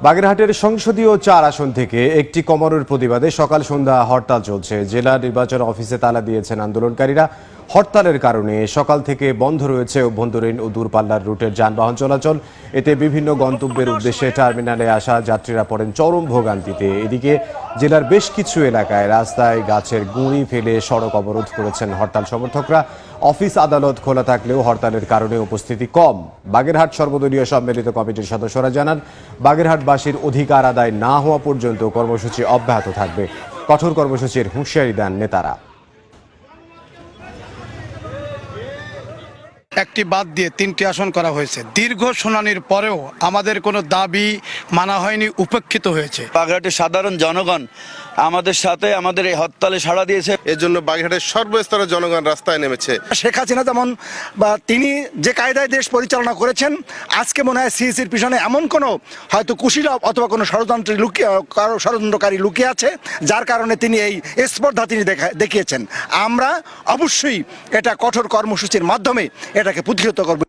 বাগেরহাটের সংসদীয় 4 আসন থেকে একটি কমানোর প্রতিবাদে সকাল সন্ধ্যা হরতাল চলছে। জেলা নির্বাচন অফিসে তালা দিয়েছেন আন্দোলনকারীরা। হরতালের কারণে সকাল থেকে বন্ধ রয়েছে অভ্যন্তরীণ ও দূরপাল্লার রুটের যানবাহন চলাচল। এতে বিভিন্ন গন্তব্যের উদ্দেশ্যে টার্মিনালে আসা যাত্রীরা পড়েন চরম ভোগান্তিতে। এদিকে জেলার বেশ কিছু এলাকায় রাস্তায় গাছের গুঁড়ি ফেলে সড়ক অবরোধ করেছেন হরতাল সমর্থকরা। অফিস আদালত খোলা থাকলেও হরতালের কারণে উপস্থিতি কম। বাগেরহাট সর্বদলীয় সম্মিলিত কমিটির সদস্যরা জানান, বাগেরহাটবাসীর অধিকার আদায় না হওয়া পর্যন্ত কর্মসূচি অব্যাহত থাকবে। কঠোর কর্মসূচির হুঁশিয়ারি দেন নেতারা। একটি বাদ দিয়ে 3টি আসন করা হয়েছে। দীর্ঘ শুনানির পরেও আমাদের কোনো দাবি মানা হয়নি, উপেক্ষিত হয়েছে। বাগেরহাটের সাধারণ জনগণ আমাদের সাথে আমাদের এই হরতালে সাড়া দিয়েছে। এর জন্য বাগেরহাটের সর্বস্তরের জনগণ রাস্তায় নেমেছে। শেখ হাসিনা যেমন বা তিনি যে কায়দায় দেশ পরিচালনা করেছেন, আজকে মনে হয় সিইসির পিছনে এমন কোনো হয়তো কুশীল অথবা কোনো ষড়যন্ত্রকারী লুকিয়ে আছে, যার কারণে তিনি এই স্পর্ধা তিনি দেখিয়েছেন। আমরা অবশ্যই এটা কঠোর কর্মসূচির মাধ্যমে এটাকে প্রতিহত করব।